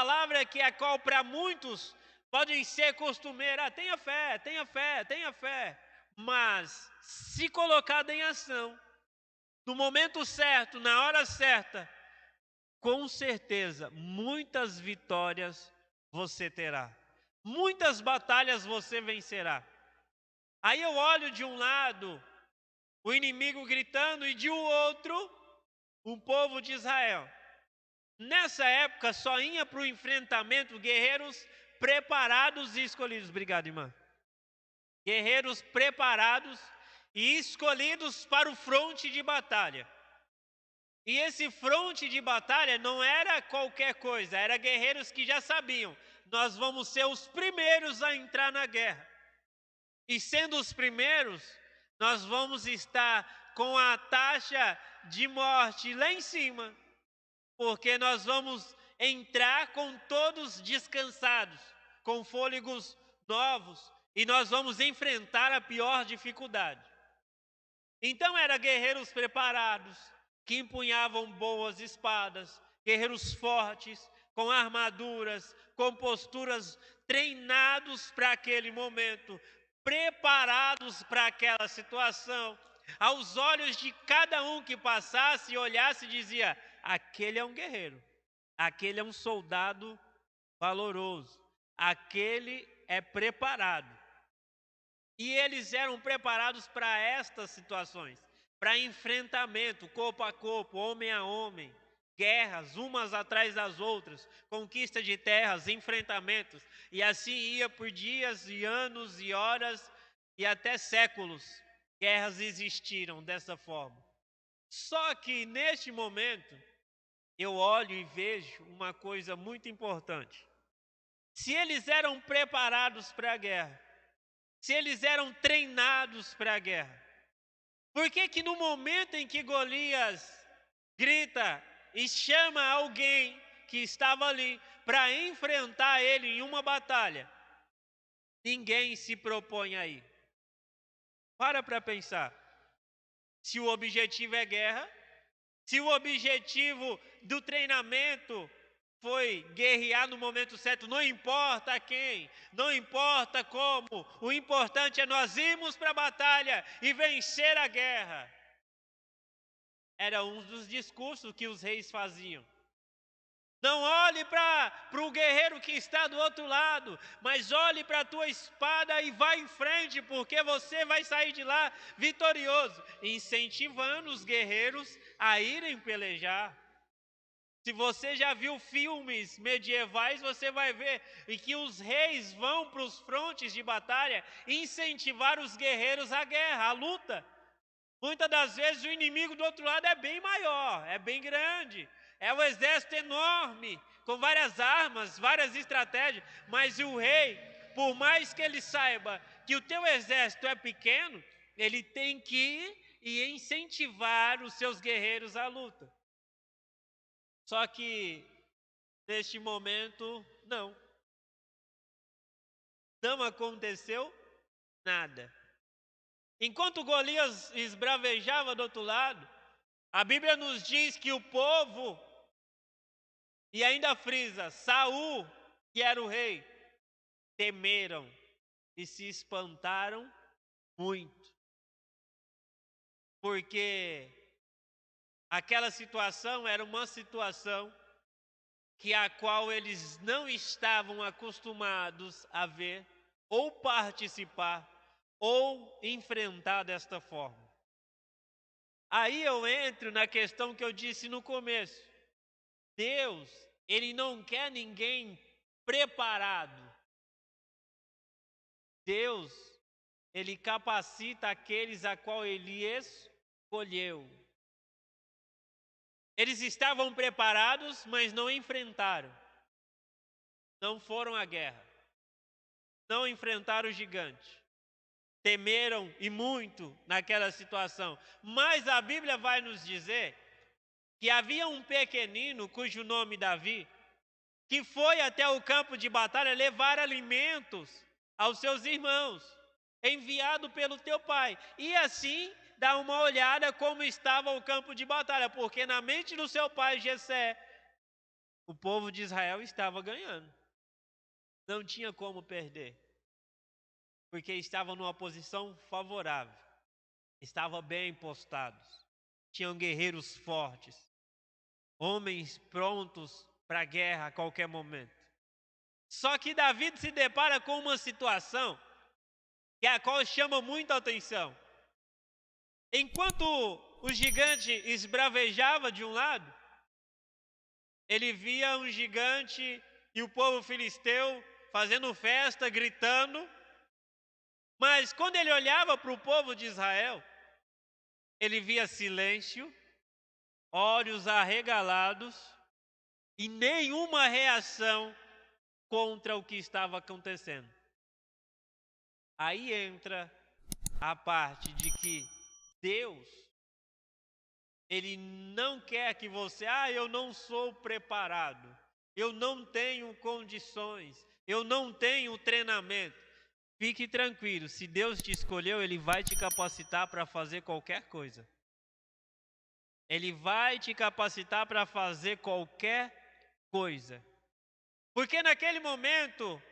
palavra que a qual para muitos pode ser costumeira. Tenha fé, tenha fé, tenha fé. Mas, se colocada em ação, no momento certo, na hora certa, com certeza, muitas vitórias você terá. Muitas batalhas você vencerá. Aí eu olho de um lado o inimigo gritando e de um outro o povo de Israel. Nessa época só ia para o enfrentamento guerreiros preparados e escolhidos. Obrigado, irmã. Guerreiros preparados e escolhidos para o fronte de batalha. E esse fronte de batalha não era qualquer coisa, era guerreiros que já sabiam, nós vamos ser os primeiros a entrar na guerra. E sendo os primeiros, nós vamos estar com a taxa de morte lá em cima, porque nós vamos entrar com todos descansados, com fôlegos novos, e nós vamos enfrentar a pior dificuldade. Então eram guerreiros preparados, que empunhavam boas espadas, guerreiros fortes, com armaduras, com posturas, treinados para aquele momento, preparados para aquela situação. Aos olhos de cada um que passasse e olhasse, dizia: aquele é um guerreiro, aquele é um soldado valoroso, aquele é preparado. E eles eram preparados para estas situações, para enfrentamento, corpo a corpo, homem a homem, guerras umas atrás das outras, conquista de terras, enfrentamentos, e assim ia por dias e anos e horas e até séculos. Guerras existiram dessa forma. Só que neste momento, eu olho e vejo uma coisa muito importante. Se eles eram preparados para a guerra, se eles eram treinados para a guerra, por que que no momento em que Golias grita e chama alguém que estava ali para enfrentar ele em uma batalha, ninguém se propõe a ir? Para pensar. Se o objetivo é guerra, se o objetivo do treinamento foi guerrear no momento certo, não importa quem, não importa como, o importante é nós irmos para a batalha e vencer a guerra. Era um dos discursos que os reis faziam. Não olhe para o guerreiro que está do outro lado, mas olhe para a tua espada e vá em frente, porque você vai sair de lá vitorioso, incentivando os guerreiros a irem pelejar. Se você já viu filmes medievais, você vai ver em que os reis vão para os frontes de batalha incentivar os guerreiros à guerra, à luta. Muitas das vezes o inimigo do outro lado é bem maior, é bem grande, é um exército enorme, com várias armas, várias estratégias, mas o rei, por mais que ele saiba que o teu exército é pequeno, ele tem que ir e incentivar os seus guerreiros à luta. Só que, neste momento, não aconteceu nada. Enquanto Golias esbravejava do outro lado, a Bíblia nos diz que o povo, e ainda frisa, Saul, que era o rei, temeram e se espantaram muito. Porque aquela situação era uma situação que a qual eles não estavam acostumados a ver, ou participar, ou enfrentar desta forma. Aí eu entro na questão que eu disse no começo. Deus, Ele não quer ninguém preparado. Deus, Ele capacita aqueles a qual Ele escolheu. Eles estavam preparados, mas não enfrentaram. Não foram à guerra. Não enfrentaram o gigante. Temeram e muito naquela situação. Mas a Bíblia vai nos dizer que havia um pequenino, cujo nome Davi, que foi até o campo de batalha levar alimentos aos seus irmãos, enviado pelo teu pai. E assim dá uma olhada como estava o campo de batalha, porque na mente do seu pai Jessé, o povo de Israel estava ganhando. Não tinha como perder. Porque estavam numa posição favorável. Estavam bem postados. Tinham guerreiros fortes. Homens prontos para a guerra a qualquer momento. Só que Davi se depara com uma situação que a qual chama muita atenção. Enquanto o gigante esbravejava de um lado, ele via um gigante e o povo filisteu fazendo festa, gritando. Mas quando ele olhava para o povo de Israel, ele via silêncio, olhos arregalados e nenhuma reação contra o que estava acontecendo. Aí entra a parte de que Deus, Ele não quer que você, eu não sou preparado, eu não tenho condições, eu não tenho treinamento. Fique tranquilo, se Deus te escolheu, Ele vai te capacitar para fazer qualquer coisa. Ele vai te capacitar para fazer qualquer coisa. Porque naquele momento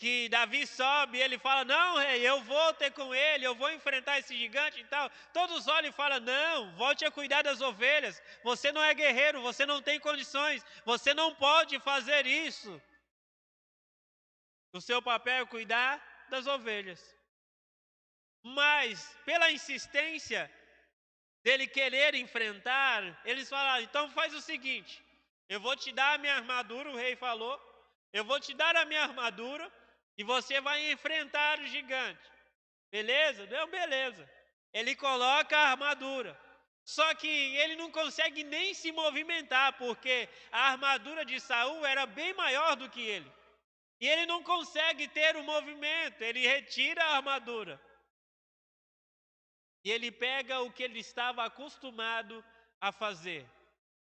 que Davi sobe, ele fala, não, rei, eu vou ter com ele, eu vou enfrentar esse gigante e tal. Todos olham e falam, não, volte a cuidar das ovelhas. Você não é guerreiro, você não tem condições, você não pode fazer isso. O seu papel é cuidar das ovelhas. Mas, pela insistência dele querer enfrentar, eles falaram, então faz o seguinte, eu vou te dar a minha armadura, o rei falou, eu vou te dar a minha armadura e você vai enfrentar o gigante. Beleza? Deu beleza. Ele coloca a armadura. Só que ele não consegue nem se movimentar, porque a armadura de Saul era bem maior do que ele. E ele não consegue ter o movimento, ele retira a armadura. E ele pega o que ele estava acostumado a fazer,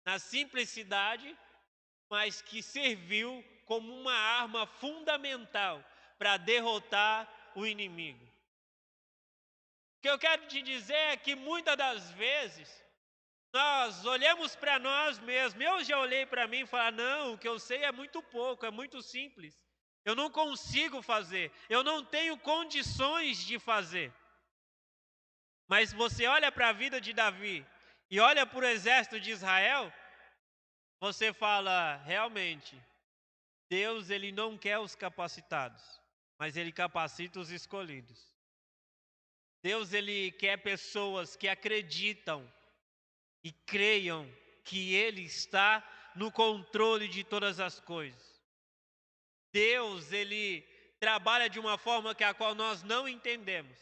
na simplicidade, mas que serviu como uma arma fundamental para derrotar o inimigo. O que eu quero te dizer é que muitas das vezes nós olhamos para nós mesmos. Eu já olhei para mim e falei, não, o que eu sei é muito pouco, é muito simples. Eu não consigo fazer, eu não tenho condições de fazer. Mas você olha para a vida de Davi e olha para o exército de Israel, você fala, realmente, Deus ele não quer os capacitados, mas ele capacita os escolhidos. Deus ele quer pessoas que acreditam e creiam que Ele está no controle de todas as coisas. Deus ele trabalha de uma forma que a qual nós não entendemos.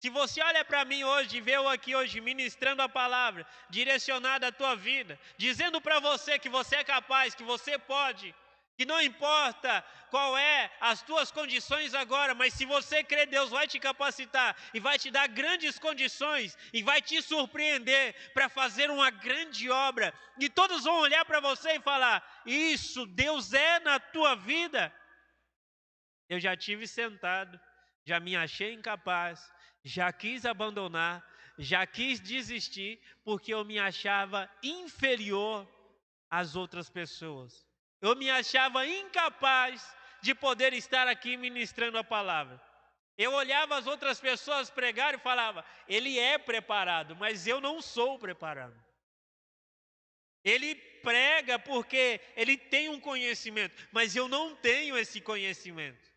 Se você olha para mim hoje e vê eu aqui hoje ministrando a palavra, direcionada à tua vida, dizendo para você que você é capaz, que você pode, que não importa qual é as tuas condições agora, mas se você crer, Deus vai te capacitar e vai te dar grandes condições e vai te surpreender para fazer uma grande obra. E todos vão olhar para você e falar, isso, Deus é na tua vida. Eu já tive sentado, já me achei incapaz, já quis abandonar, já quis desistir, porque eu me achava inferior às outras pessoas. Eu me achava incapaz de poder estar aqui ministrando a palavra. Eu olhava as outras pessoas pregar e falava, ele é preparado, mas eu não sou preparado. Ele prega porque ele tem um conhecimento, mas eu não tenho esse conhecimento.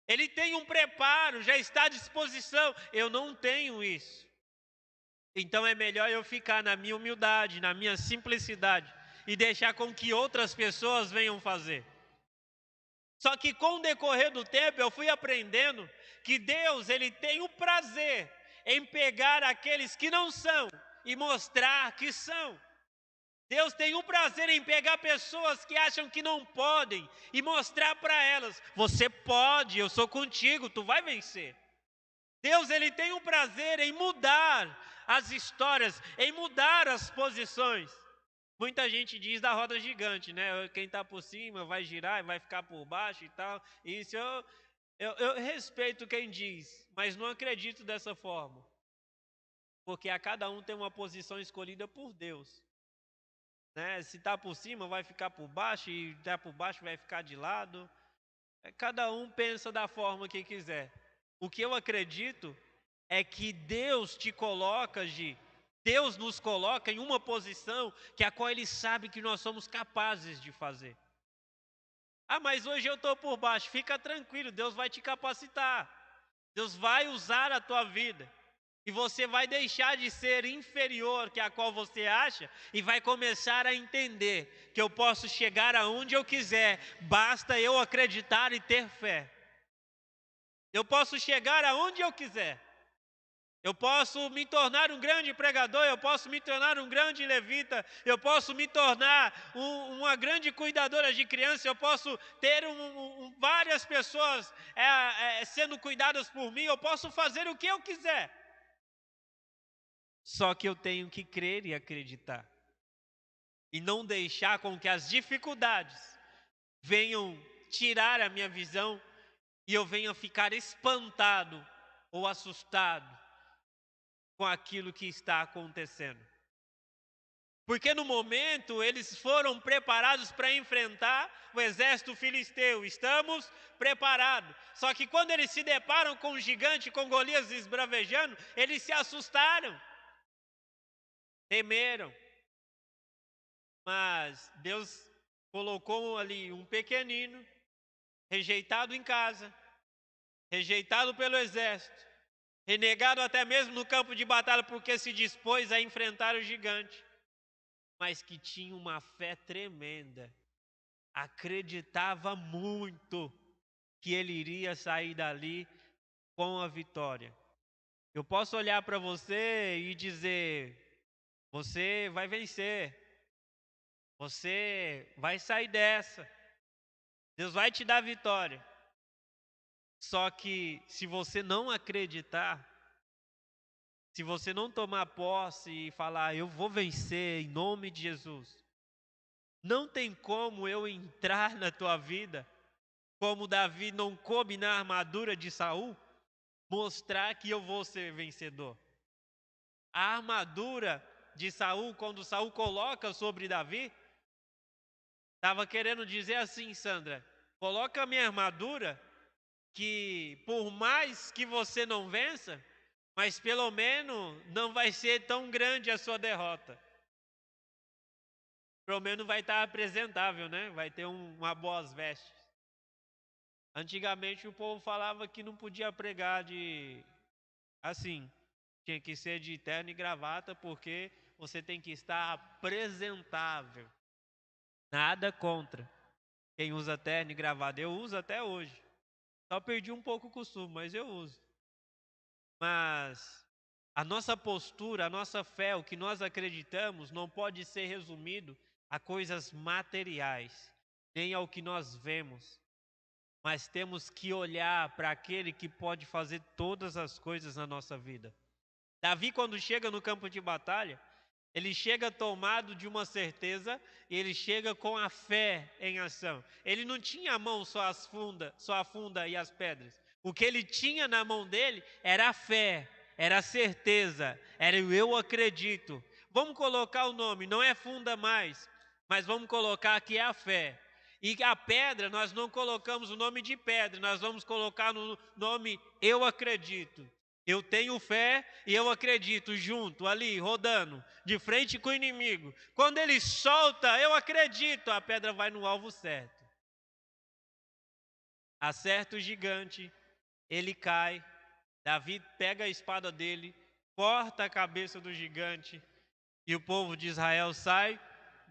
Ele tem um preparo, já está à disposição, eu não tenho isso. Então é melhor eu ficar na minha humildade, na minha simplicidade e deixar com que outras pessoas venham fazer. Só que com o decorrer do tempo eu fui aprendendo que Deus ele tem o prazer em pegar aqueles que não são e mostrar que são. Deus tem o prazer em pegar pessoas que acham que não podem e mostrar para elas, você pode, eu sou contigo, tu vai vencer. Deus ele tem o prazer em mudar as histórias, em mudar as posições. Muita gente diz da roda gigante, né? Quem está por cima vai girar e vai ficar por baixo e tal. Isso eu respeito quem diz, mas não acredito dessa forma. Porque a cada um tem uma posição escolhida por Deus. né? Se está por cima, vai ficar por baixo, e está por baixo, vai ficar de lado. Cada um pensa da forma que quiser. O que eu acredito é que Deus te coloca, Gi, Deus nos coloca em uma posição que a qual Ele sabe que nós somos capazes de fazer. Ah, mas hoje eu estou por baixo. Fica tranquilo, Deus vai te capacitar. Deus vai usar a tua vida. E você vai deixar de ser inferior que a qual você acha e vai começar a entender que eu posso chegar aonde eu quiser, basta eu acreditar e ter fé. Eu posso chegar aonde eu quiser. Eu posso me tornar um grande pregador, eu posso me tornar um grande levita, eu posso me tornar uma grande cuidadora de crianças, eu posso ter várias pessoas sendo cuidadas por mim, eu posso fazer o que eu quiser. Só que eu tenho que crer e acreditar. E não deixar com que as dificuldades venham tirar a minha visão e eu venha ficar espantado ou assustado com aquilo que está acontecendo. Porque no momento eles foram preparados para enfrentar o exército filisteu. Estamos preparados. Só que quando eles se deparam com o gigante, com Golias esbravejando, eles se assustaram. Temeram. Mas Deus colocou ali um pequenino, rejeitado em casa, rejeitado pelo exército, renegado até mesmo no campo de batalha porque se dispôs a enfrentar o gigante, mas que tinha uma fé tremenda, acreditava muito que ele iria sair dali com a vitória. Eu posso olhar para você e dizer: você vai vencer, você vai sair dessa, Deus vai te dar vitória. Só que se você não acreditar, se você não tomar posse e falar, eu vou vencer em nome de Jesus, não tem como eu entrar na tua vida, como Davi não coube na armadura de Saul, mostrar que eu vou ser vencedor. A armadura de Saul, quando Saul coloca sobre Davi, estava querendo dizer assim, Sandra, coloca a minha armadura, que por mais que você não vença, mas pelo menos não vai ser tão grande a sua derrota. Pelo menos vai estar apresentável, né? Vai ter uma boas vestes. Antigamente o povo falava que não podia pregar assim, tinha que ser de terno e gravata, porque você tem que estar apresentável. Nada contra quem usa terno e gravata. Eu uso até hoje. Só perdi um pouco o costume, mas eu uso. Mas a nossa postura, a nossa fé, o que nós acreditamos, não pode ser resumido a coisas materiais, nem ao que nós vemos. Mas temos que olhar para aquele que pode fazer todas as coisas na nossa vida. Davi, quando chega no campo de batalha, ele chega tomado de uma certeza e ele chega com a fé em ação. Ele não tinha a mão só a funda e as pedras. O que ele tinha na mão dele era a fé, era a certeza, era o eu acredito. Vamos colocar o nome, não é funda mais, mas vamos colocar que é a fé. E a pedra, nós não colocamos o nome de pedra, nós vamos colocar no nome eu acredito. Eu tenho fé e eu acredito, junto, ali, rodando, de frente com o inimigo. Quando ele solta, eu acredito, a pedra vai no alvo certo. Acerta o gigante, ele cai, Davi pega a espada dele, corta a cabeça do gigante e o povo de Israel sai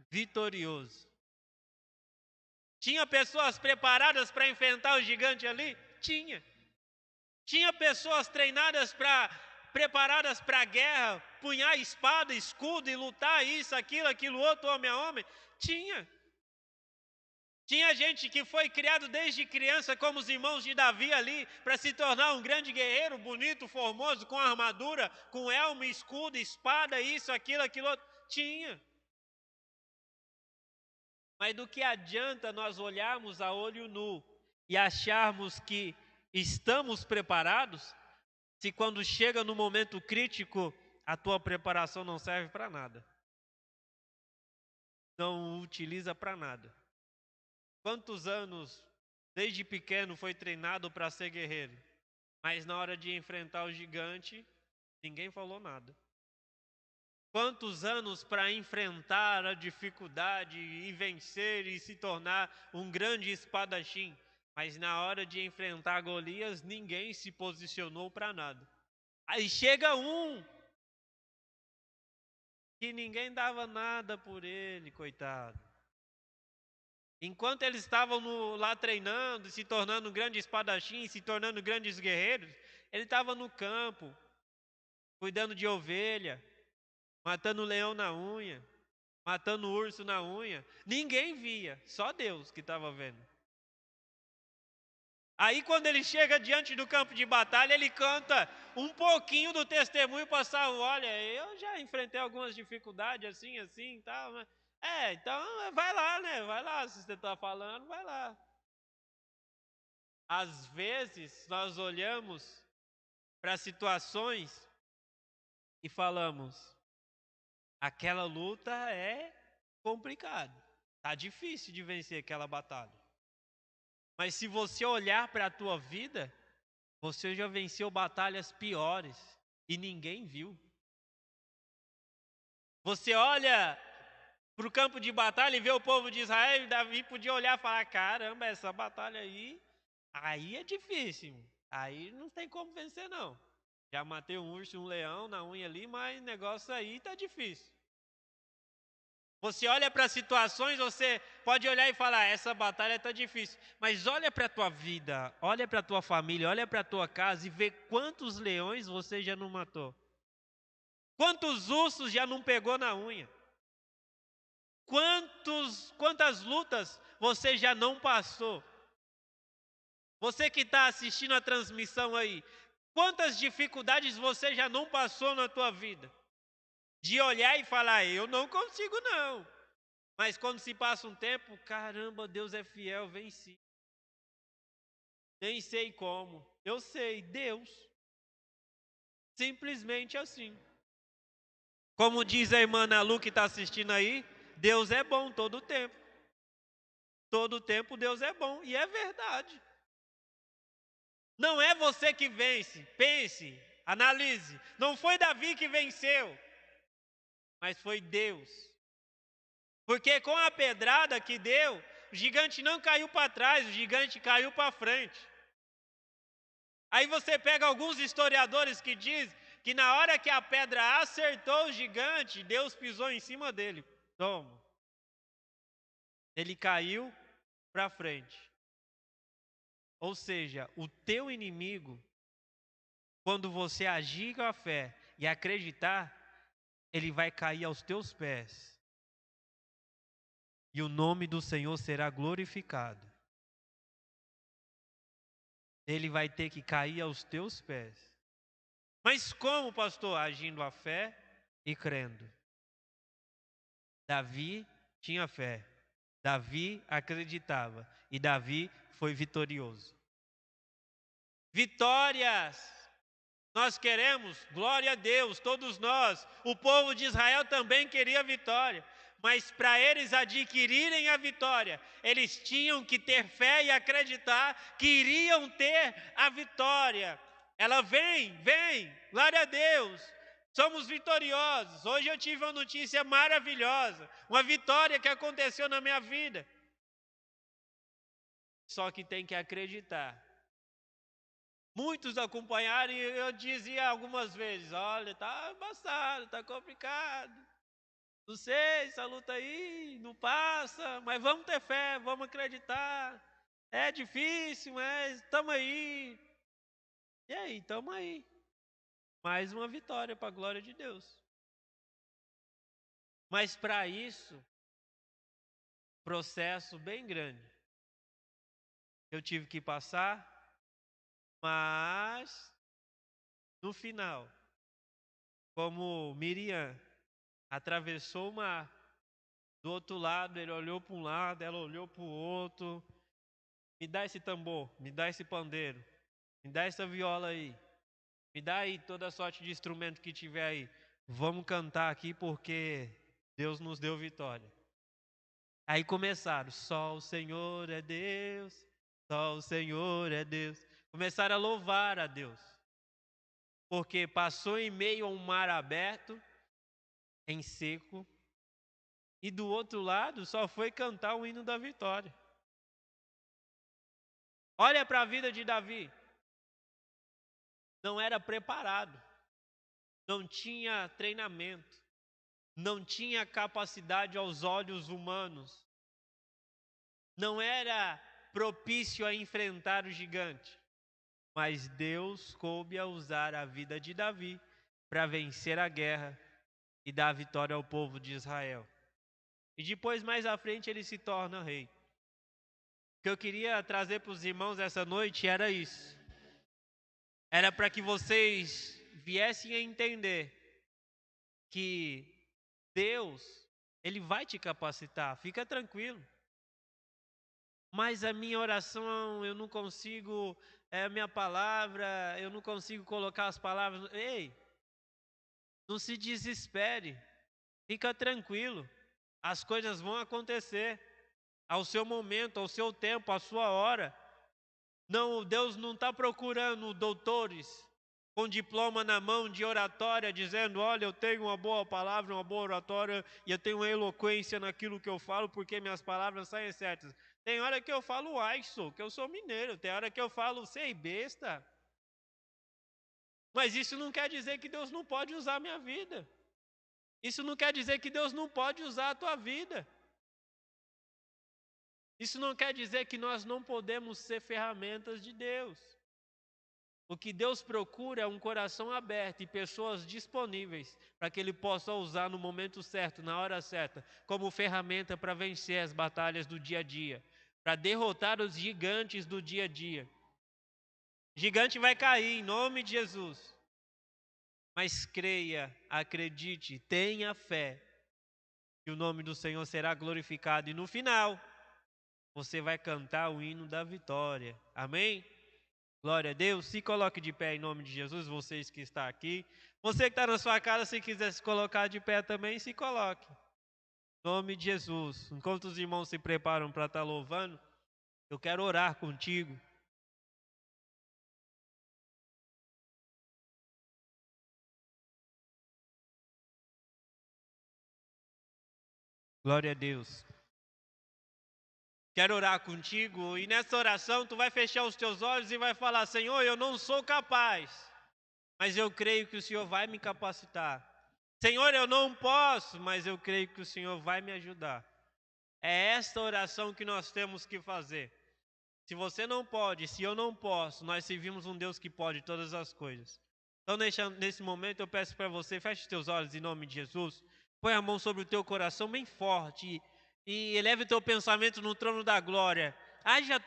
vitorioso. Tinha pessoas preparadas para enfrentar o gigante ali? Tinha. Tinha pessoas preparadas para a guerra, punhar espada, escudo e lutar isso, aquilo outro, homem a homem? Tinha. Tinha gente que foi criado desde criança como os irmãos de Davi ali, para se tornar um grande guerreiro, bonito, formoso, com armadura, com elmo, escudo, espada, isso, aquilo outro. Tinha. Mas do que adianta nós olharmos a olho nu e acharmos que estamos preparados, se quando chega no momento crítico, a tua preparação não serve para nada? não o utiliza para nada. Quantos anos, desde pequeno, foi treinado para ser guerreiro, mas na hora de enfrentar o gigante, ninguém falou nada. Quantos anos para enfrentar a dificuldade e vencer e se tornar um grande espadachim, mas na hora de enfrentar Golias, ninguém se posicionou para nada. Aí chega um que ninguém dava nada por ele, coitado. Enquanto eles estavam lá treinando, se tornando grandes espadachins, se tornando grandes guerreiros, ele estava no campo, cuidando de ovelha, matando leão na unha, matando urso na unha. Ninguém via, só Deus que estava vendo. Aí quando ele chega diante do campo de batalha, ele canta um pouquinho do testemunho para Saul. Olha, eu já enfrentei algumas dificuldades assim, e tal. Mas... então vai lá, né? Vai lá, se você está falando, vai lá. Às vezes nós olhamos para situações e falamos, aquela luta é complicada, tá difícil de vencer aquela batalha. Mas se você olhar para a tua vida, você já venceu batalhas piores e ninguém viu. Você olha para o campo de batalha e vê o povo de Israel, e Davi podia olhar e falar, caramba, essa batalha aí é difícil. Aí não tem como vencer não. Já matei um urso e um leão na unha ali, mas o negócio aí tá difícil. Você olha para situações, você pode olhar e falar, essa batalha tá difícil. Mas olha para a tua vida, olha para a tua família, olha para a tua casa e vê quantos leões você já não matou. Quantos ursos já não pegou na unha. Quantas lutas você já não passou. Você que está assistindo a transmissão aí, quantas dificuldades você já não passou na tua vida? De olhar e falar, eu não consigo não. Mas quando se passa um tempo, caramba, Deus é fiel, venci. Nem sei como. Eu sei, Deus. Simplesmente assim. Como diz a irmã Nalu que está assistindo aí, Deus é bom todo o tempo. Todo o tempo Deus é bom. E é verdade. Não é você que vence. Pense, analise. Não foi Davi que venceu. Mas foi Deus. Porque com a pedrada que deu, o gigante não caiu para trás, o gigante caiu para frente. Aí você pega alguns historiadores que dizem que na hora que a pedra acertou o gigante, Deus pisou em cima dele. Toma. Ele caiu para frente. Ou seja, o teu inimigo, quando você agir com a fé e acreditar, ele vai cair aos teus pés. E o nome do Senhor será glorificado. Ele vai ter que cair aos teus pés. Mas como, pastor? Agindo a fé e crendo. Davi tinha fé. Davi acreditava. E Davi foi vitorioso. Vitórias! Nós queremos, glória a Deus, todos nós. O povo de Israel também queria vitória. Mas para eles adquirirem a vitória, eles tinham que ter fé e acreditar que iriam ter a vitória. Ela vem, glória a Deus. Somos vitoriosos. Hoje eu tive uma notícia maravilhosa, uma vitória que aconteceu na minha vida. Só que tem que acreditar. Muitos acompanharam e eu dizia algumas vezes, olha, tá embaçado, tá complicado. Não sei, essa luta aí não passa, mas vamos ter fé, vamos acreditar. É difícil, mas estamos aí. E aí, estamos aí. Mais uma vitória para a glória de Deus. Mas para isso, processo bem grande. Eu tive que passar, mas no final, como Miriam atravessou o mar, do outro lado, ele olhou para um lado, ela olhou para o outro. Me dá esse tambor, me dá esse pandeiro, me dá essa viola aí. Me dá aí toda a sorte de instrumento que tiver aí. Vamos cantar aqui porque Deus nos deu vitória. Aí começaram, só o Senhor é Deus, só o Senhor é Deus. Começaram a louvar a Deus, porque passou em meio a um mar aberto, em seco, e do outro lado só foi cantar o hino da vitória. Olha para a vida de Davi, não era preparado, não tinha treinamento, não tinha capacidade aos olhos humanos, não era propício a enfrentar o gigante. Mas Deus coube a usar a vida de Davi para vencer a guerra e dar a vitória ao povo de Israel. E depois, mais à frente, ele se torna rei. O que eu queria trazer para os irmãos essa noite era isso. Era para que vocês viessem a entender que Deus, Ele vai te capacitar, fica tranquilo. Mas a minha oração, eu não consigo, a minha palavra, eu não consigo colocar as palavras. Ei, não se desespere, fica tranquilo, as coisas vão acontecer ao seu momento, ao seu tempo, à sua hora. Não, Deus não está procurando doutores com diploma na mão de oratória, dizendo, olha, eu tenho uma boa palavra, uma boa oratória, e eu tenho uma eloquência naquilo que eu falo, porque minhas palavras saem certas. Tem hora que eu falo aiço, que eu sou mineiro, tem hora que eu falo sei besta. Mas isso não quer dizer que Deus não pode usar a minha vida. Isso não quer dizer que Deus não pode usar a tua vida. Isso não quer dizer que nós não podemos ser ferramentas de Deus. O que Deus procura é um coração aberto e pessoas disponíveis para que Ele possa usar no momento certo, na hora certa, como ferramenta para vencer as batalhas do dia a dia, para derrotar os gigantes do dia a dia. O gigante vai cair em nome de Jesus. Mas creia, acredite, tenha fé, que o nome do Senhor será glorificado. E no final, você vai cantar o hino da vitória. Amém? Glória a Deus. Se coloque de pé em nome de Jesus, vocês que estão aqui. Você que está na sua casa, se quiser se colocar de pé também, se coloque. Em nome de Jesus. Enquanto os irmãos se preparam para estar louvando, eu quero orar contigo. Glória a Deus. Quero orar contigo e nessa oração tu vai fechar os teus olhos e vai falar, Senhor, eu não sou capaz, mas eu creio que o Senhor vai me capacitar. Senhor, eu não posso, mas eu creio que o Senhor vai me ajudar. É esta oração que nós temos que fazer. Se você não pode, se eu não posso, nós servimos um Deus que pode todas as coisas. Então, nesse momento, eu peço para você, feche os teus olhos em nome de Jesus, põe a mão sobre o teu coração bem forte e eleve o teu pensamento no trono da glória. Haja